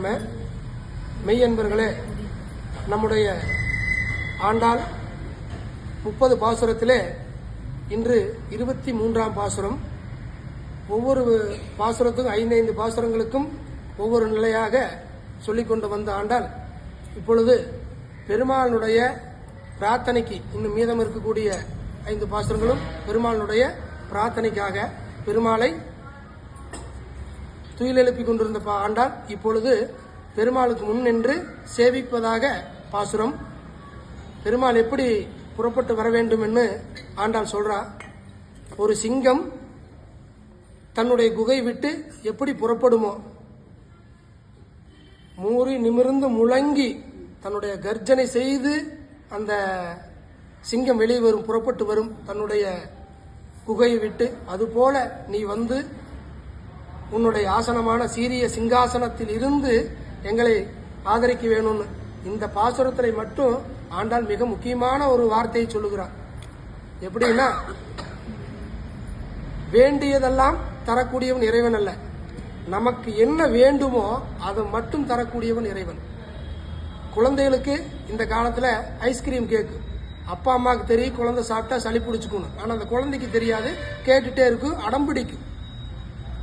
கிழமை. மெய்யன்பர்களே, நம்முடைய ஆண்டாள் 30 பாசுரத்திலே இன்று 23ஆம் பாசுரம். ஒவ்வொரு பாசுரத்துக்கும் 5 பாசுரங்களுக்கும் ஒவ்வொரு நிலையாக சொல்லிக்கொண்டு வந்த ஆண்டாள் இப்பொழுது பெருமாளுடைய பிரார்த்தனைக்கு இன்னும் மீதம் இருக்கக்கூடிய 5 பாசுரங்களும் பெருமாளுடைய பிரார்த்தனைக்காக பெருமாளை துயிலெழுப்பிக் கொண்டிருந்த ஆண்டாள் இப்பொழுது பெருமாளுக்கு முன் நின்று சேவிப்பதாக பாசுரம். பெருமாள் எப்படி புறப்பட்டு வர வேண்டும் என்று ஆண்டாள் சொல்றா. ஒரு சிங்கம் தன்னுடைய குகை விட்டு எப்படி புறப்படுமோ, மூறி நிமிர்ந்து முழங்கி தன்னுடைய கர்ஜனை செய்து அந்த சிங்கம் வெளியே வரும், புறப்பட்டு வரும் தன்னுடைய குகையை விட்டு, அதுபோல நீ வந்து உன்னுடைய ஆசனமான சீரிய சிங்காசனத்தில் இருந்து எங்களை ஆதரிக்க வேணும்னு இந்த பாசுரத்தை மட்டும் ஆண்டாள் மிக முக்கியமான ஒரு வார்த்தையை சொல்லுகிறார். எப்படின்னா, வேண்டியதெல்லாம் தரக்கூடியவன் இறைவன் அல்ல, நமக்கு என்ன வேண்டுமோ அதை மட்டும் தரக்கூடியவன் இறைவன். குழந்தைகளுக்கு இந்த காலத்துல ஐஸ்கிரீம் கேக்கு, அப்பா அம்மாவுக்கு தெரியும் குழந்தை சாப்பிட்டா சளி பிடிச்சுக்கணும், ஆனா அந்த குழந்தைக்கு தெரியாது, கேட்டுட்டே இருக்கும், அடம்பிடிக்கும்.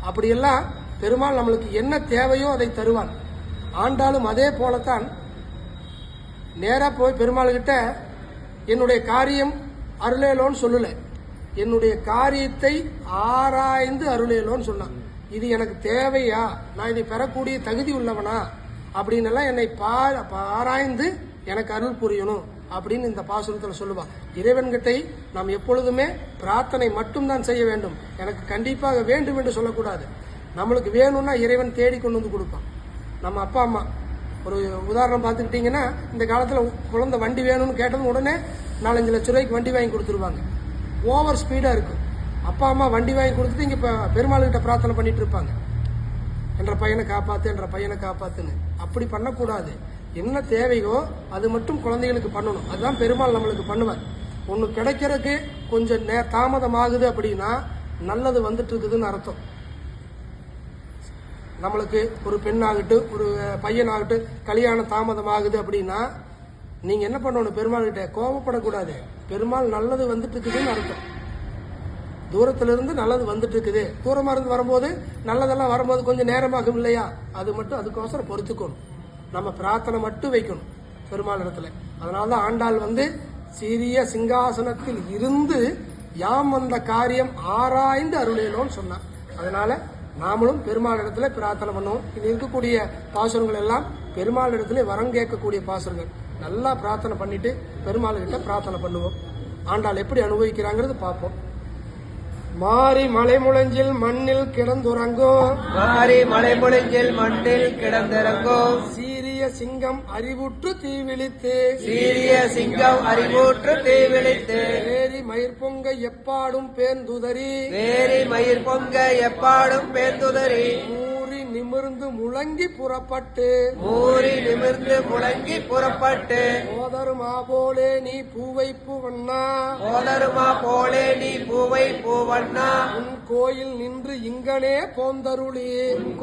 அப்படியெல்லாம் பெருமாள் நம்மளுக்கு என்ன தேவையோ அதை தருவான். ஆண்டாலும் அதே போலத்தான் நேரா போய் பெருமாள் கிட்ட என்னுடைய காரியம் அருளேலோன்னு சொல்லல, என்னுடைய காரியத்தை ஆராய்ந்து அருளேலோன்னு சொன்னான். இது எனக்கு தேவையா, நான் இதை பெறக்கூடிய தகுதி உள்ளவனா அப்படின்னு எல்லாம் என்னை ஆராய்ந்து எனக்கு அருள் புரியணும் அப்படின்னு இந்த பாசுரத்தில் சொல்லுவான். இறைவன்கிட்ட நாம் எப்பொழுதுமே பிரார்த்தனை மட்டும்தான் செய்ய வேண்டும். எனக்கு கண்டிப்பாக வேண்டும் என்று சொல்லக்கூடாது. நம்மளுக்கு வேணும்னா இறைவன் தேடி கொண்டு வந்து கொடுப்பான். நம்ம அப்பா அம்மா ஒரு உதாரணம் பார்த்துக்கிட்டீங்கன்னா, இந்த காலத்தில் குழந்தை வண்டி வேணும்னு கேட்டதும் உடனே 4-5 லட்ச ரூபாய்க்கு வண்டி வாங்கி கொடுத்துருவாங்க. ஓவர் ஸ்பீடாக இருக்கும். அப்பா அம்மா வண்டி வாங்கி கொடுத்துட்டு இங்கே பெருமாள் கிட்ட பிரார்த்தனை பண்ணிட்டு இருப்பாங்க, என்ற பையனை காப்பாத்து, என்ற பையனை காப்பாத்துன்னு. அப்படி பண்ணக்கூடாது. என்ன தேவையோ அது மட்டும் குழந்தைகளுக்கு பண்ணணும். அதுதான் பெருமாள் நம்மளுக்கு பண்ணுவார். ஒன்று கிடைக்கிறதுக்கு கொஞ்சம் தாமதம் ஆகுது அப்படின்னா நல்லது வந்துட்டு இருக்குதுன்னு அர்த்தம். நம்மளுக்கு ஒரு பெண்ணாகட்டும் ஒரு பையனாகட்டும் கல்யாணம் தாமதம் ஆகுது அப்படின்னா நீங்க என்ன பண்ணணும், பெருமாள் கிட்ட கோபப்படக்கூடாது. பெருமாள் நல்லது வந்துட்டு இருக்குதுன்னு அர்த்தம். தூரத்துல இருந்து நல்லது வந்துட்டு இருக்குது, தூரமா இருந்து வரும்போது நல்லதெல்லாம் வரும்போது கொஞ்சம் நேரமாகும் இல்லையா, அது மட்டும் அதுக்கோசரம் பொறுத்துக்கணும். நம்ம பிரார்த்தனை மட்டும் வைக்கணும் பெருமாள் இடத்துல. அதனாலதான் ஆண்டாள் வந்து சீரிய சிங்காசனத்தில் இருந்து யாம் வந்த காரியம் ஆராய்ந்து அருளேலோன்னு சொன்னான். அதனால நாமளும் பெருமாள் இடத்துல பிரார்த்தனை பண்ணுவோம். இது இருக்கக்கூடிய பாசுரங்கள் எல்லாம் பெருமாள் இடத்துல வரம் கேட்கக்கூடிய பாசுரங்கள். நல்லா பிரார்த்தனை பண்ணிட்டு பெருமாள் கிட்ட பிரார்த்தனை பண்ணுவோம். ஆண்டாள் எப்படி அனுபவிக்கிறாங்கிறது பார்ப்போம். மாறி மலை முழஞ்சில் மண்ணில் கிடந்துறங்கும், மாறி மலை முழஞ்சில் மண்ணில் கிடந்திறங்கும், சீரிய சிங்கம் அறிவுற்று தீவிழித்து, சீரிய சிங்கம் அறிவுற்று தீவிழித்து, வேரி மயிர் பொங்க எப்பாடும் பேர்ந்துதறி, வேரி மயிர் பொங்க எப்பாடும் பேர்ந்துதறி, மூறி நிமிர்ந்து முழங்கி புறப்பட்டு, மூறி நிமிர்ந்து முழங்கி புறப்பட்டு, போதருமா போலே நீ பூவை பூவண்ணா, போதருமா போலே நீ பூவை பூவண்ணா, உன் கோயில் நின்று இங்கனே போந்தருளி,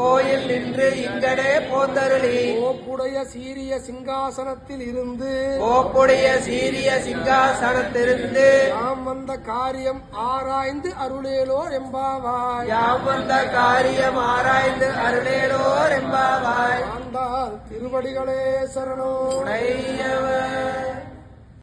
கோயில் நின்று இங்கனே போந்தருளி, கோப்புடைய சீரிய சிங்காசனத்தில் இருந்து, கோப்புடைய சீரிய சிங்காசனத்திலிருந்து, யாம் வந்த காரியம் ஆராய்ந்து அருளேலோ எம்பாவாய், யாம் வந்த காரியம் ஆராய்ந்து அருளேலோ எம்பாவாய். ஆண்டாள் திருவடிகளே சரணோ. உடையவர்